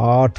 8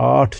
8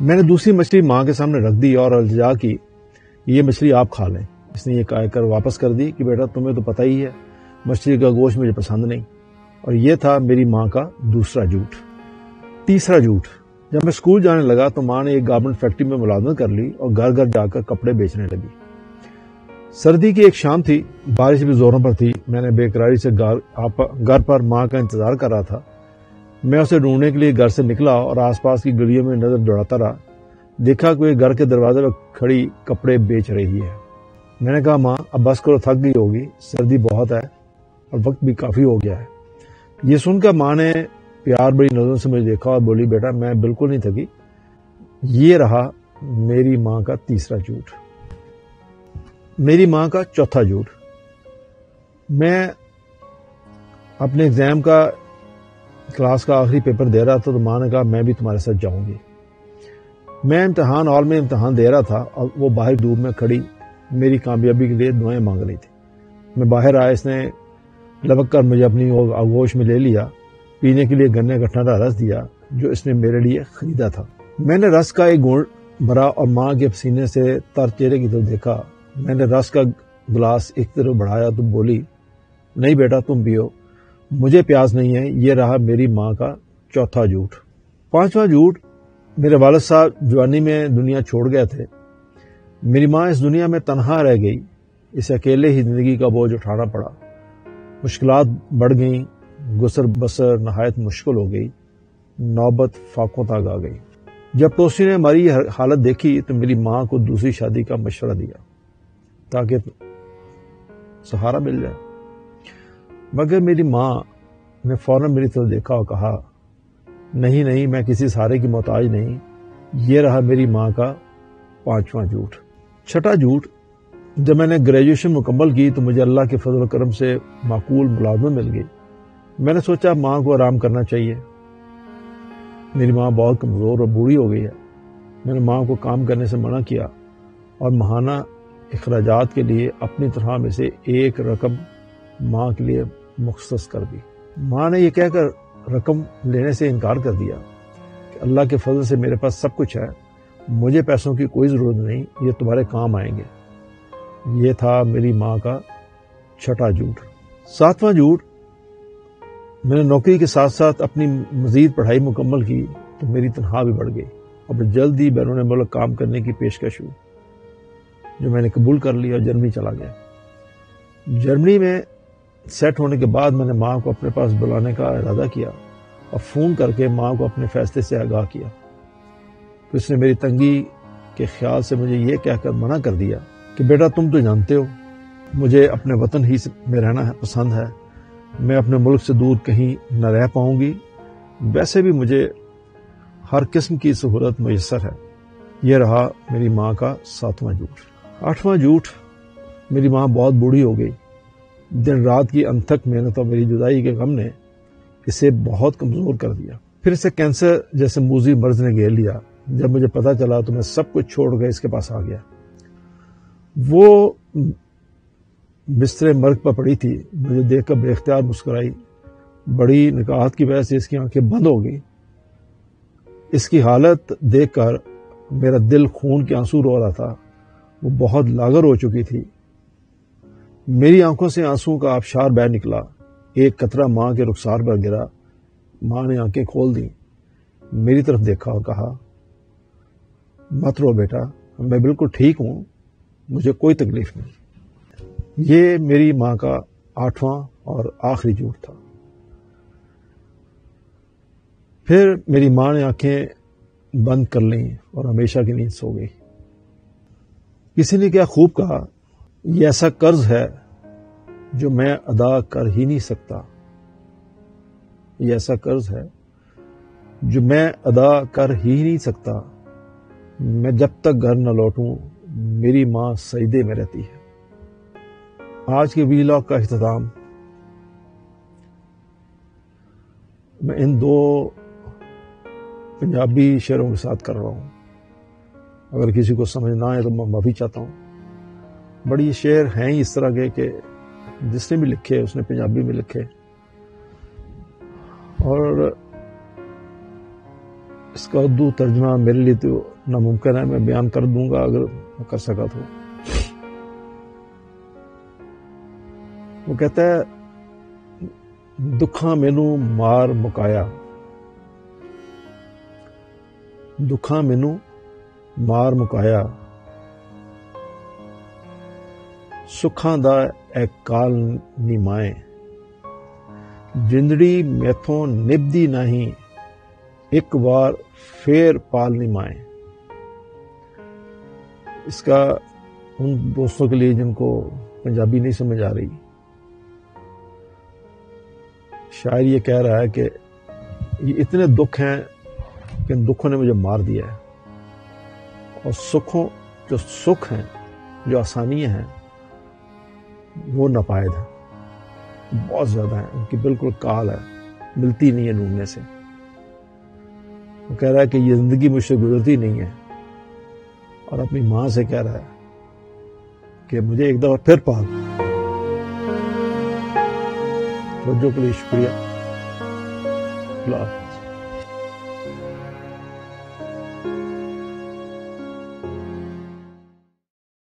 میں نے دوسری مچھلی ماں کے سامنے رکھ دی اور التجا کی یہ مچھلی آپ کھا لیں. اس نے یہ کہہ کر واپس کر دی کہ بیٹا تمہیں تو پتہ ہی ہے مچھلی کا گوشت مجھے پسند نہیں. اور یہ تھا میری ماں کا دوسرا جھوٹ. تیسرا جھوٹ. جب میں اسکول جانے لگا تو ماں نے ایک گارمنٹ فیکٹری میں ملازمت کر لی اور گھر گھر جا کر کپڑے بیچنے لگی. سردی کی ایک شام تھی، بارش بھی زوروں پر تھی. میں نے بے قراری سے گھر پر ماں کا انتظار کر رہا تھا. میں اسے ڈھونڈنے کے لیے گھر سے نکلا اور آس پاس کی گلیوں میں نظر دوڑاتا رہا. دیکھا کہ وہ گھر کے دروازے پر کھڑی کپڑے بیچ رہی ہے. میں نے کہا ماں اب بس کرو، تھک گئی ہوگی، سردی بہت ہے اور وقت بھی کافی ہو گیا ہے. یہ سن کر ماں نے پیار بڑی نظروں سے مجھے دیکھا اور بولی بیٹا میں بالکل نہیں تھکی. یہ رہا میری ماں کا تیسرا جھوٹ. میری ماں کا چوتھا جھوٹ. میں اپنے ایگزام کا کلاس کا آخری پیپر دے رہا تھا تو ماں نے کہا میں بھی تمہارے ساتھ جاؤں گی. میں امتحان ہال میں امتحان دے رہا تھا اور وہ باہر دھوپ میں کھڑی میری کامیابی کے لیے دعائیں مانگ رہی تھی. میں باہر آیا، اس نے لبک کر مجھے اپنی آغوش میں لے لیا. پینے کے لیے گنے کا ٹھنڈا رس دیا جو اس نے میرے لیے خریدا تھا. میں نے رس کا ایک گھونٹ بھرا اور ماں کے پسینے سے تر چہرے کی طرف دیکھا. میں نے رس کا گلاس ایک طرف بڑھایا تو بولی نہیں بیٹا تم پیو، مجھے پیاس نہیں ہے. یہ رہا میری ماں کا چوتھا جھوٹ. پانچواں جھوٹ. میرے والد صاحب جوانی میں دنیا چھوڑ گئے تھے. میری ماں اس دنیا میں تنہا رہ گئی. اسے اکیلے ہی زندگی کا بوجھ اٹھانا پڑا. مشکلات بڑھ گئیں، گزر بسر نہایت مشکل ہو گئی. نوبت فاقوں تک آ گئی. جب پڑوسی نے ہماری یہ حالت دیکھی تو میری ماں کو دوسری شادی کا مشورہ دیا تاکہ سہارا مل جائے. مگر میری ماں نے فوراً میری طرف دیکھا اور کہا نہیں میں کسی سہارے کی محتاج نہیں. یہ رہا میری ماں کا پانچواں جھوٹ. چھٹا جھوٹ. جب میں نے گریجویشن مکمل کی تو مجھے اللہ کے فضل و کرم سے معقول ملازمت مل گئی. میں نے سوچا ماں کو آرام کرنا چاہیے. میری ماں بہت کمزور اور بوڑھی ہو گئی ہے. میں نے ماں کو کام کرنے سے منع کیا اور ماہانہ اخراجات کے لیے اپنی طرح میں سے ایک رقم ماں کے لیے مختص کر دی. ماں نے یہ کہہ کر رقم لینے سے انکار کر دیا کہ اللہ کے فضل سے میرے پاس سب کچھ ہے، مجھے پیسوں کی کوئی ضرورت نہیں، یہ تمہارے کام آئیں گے. یہ تھا میری ماں کا چھٹا جھوٹ. ساتواں جھوٹ. میں نے نوکری کے ساتھ ساتھ اپنی مزید پڑھائی مکمل کی تو میری تنخواہ بھی بڑھ گئی اور جلد ہی بیرون ملک کام کرنے کی پیشکش ہوئی جو میں نے قبول کر لی اور جرمنی چلا گیا. جرمنی میں سیٹ ہونے کے بعد میں نے ماں کو اپنے پاس بلانے کا ارادہ کیا اور فون کر کے ماں کو اپنے فیصلے سے آگاہ کیا. تو اس نے میری تنگی کے خیال سے مجھے یہ کہہ کر منع کر دیا کہ بیٹا تم تو جانتے ہو مجھے اپنے وطن ہی میں رہنا پسند ہے، میں اپنے ملک سے دور کہیں نہ رہ پاؤں گی. ویسے بھی مجھے ہر قسم کی سہولت میسر ہے. یہ رہا میری ماں کا ساتواں جھوٹ. آٹھواں جھوٹ. میری ماں بہت بوڑھی ہو گئی. دن رات کی انتھک محنت اور میری جدائی کے غم نے اسے بہت کمزور کر دیا. پھر اسے کینسر جیسے موذی مرض نے گھیر لیا. جب مجھے پتا چلا تو میں سب کچھ چھوڑ کر اس کے پاس آ گیا. وہ بستر مرگ پر پڑی تھی. مجھے دیکھ کر بے اختیار مسکرائی. بڑی نکاحت کی وجہ سے اس کی آنکھیں بند ہو گئی. اس کی حالت دیکھ کر میرا دل خون کے آنسو رو رہا تھا. وہ بہت لاغر ہو چکی تھی. میری آنکھوں سے آنسو کا آبشار بہہ نکلا. ایک قطرہ ماں کے رخسار پر گرا. ماں نے آنکھیں کھول دیں، میری طرف دیکھا اور کہا مت رو بیٹا، میں بالکل ٹھیک ہوں، مجھے کوئی تکلیف نہیں. یہ میری ماں کا آٹھواں اور آخری جھوٹ تھا. پھر میری ماں نے آنکھیں بند کر لیں اور ہمیشہ کی نیند سو گئی. کسی نے کیا خوب کہا، یہ ایسا قرض ہے جو میں ادا کر ہی نہیں سکتا. یہ ایسا قرض ہے جو میں ادا کر ہی نہیں سکتا. میں جب تک گھر نہ لوٹوں میری ماں سجدے میں رہتی ہے. آج کے ویلاگ کا اختتام میں ان دو پنجابی شعروں کے ساتھ کر رہا ہوں. اگر کسی کو سمجھ نہ آئے تو میں معافی چاہتا ہوں. بڑی شعر ہیں ہی اس طرح کے کہ جس نے بھی لکھے اس نے پنجابی میں لکھے. اور اس کا اردو ترجمہ میرے لیے تو ناممکن ہے، میں بیان کر دوں گا اگر میں کر سکا تو۔ وہ کہتا ہے دکھاں مینوں مار مکایا، دکھاں مینوں مار مکایا، سکھاں دا اے کال نیمائے، جندڑی میتھوں نبدی نہیں، ایک بار پھر پال نیمائے۔ اس کا ان دوستوں کے لیے جن کو پنجابی نہیں سمجھ آ رہی، شاعر یہ کہہ رہا ہے کہ یہ اتنے دکھ ہیں کہ ان دکھوں نے مجھے مار دیا ہے، اور سکھوں جو سکھ ہیں، جو آسانیاں ہیں، وہ ناپائید ہیں، بہت زیادہ ہیں، ان کی بالکل کال ہے، ملتی نہیں ہے ڈھونڈنے سے۔ وہ کہہ رہا ہے کہ یہ زندگی مجھ سے گزرتی نہیں ہے، اور اپنی ماں سے کہہ رہا ہے کہ مجھے ایک دفعہ پھر پال۔ توجہ کے لیے شکریہ۔ اللہ حافظ۔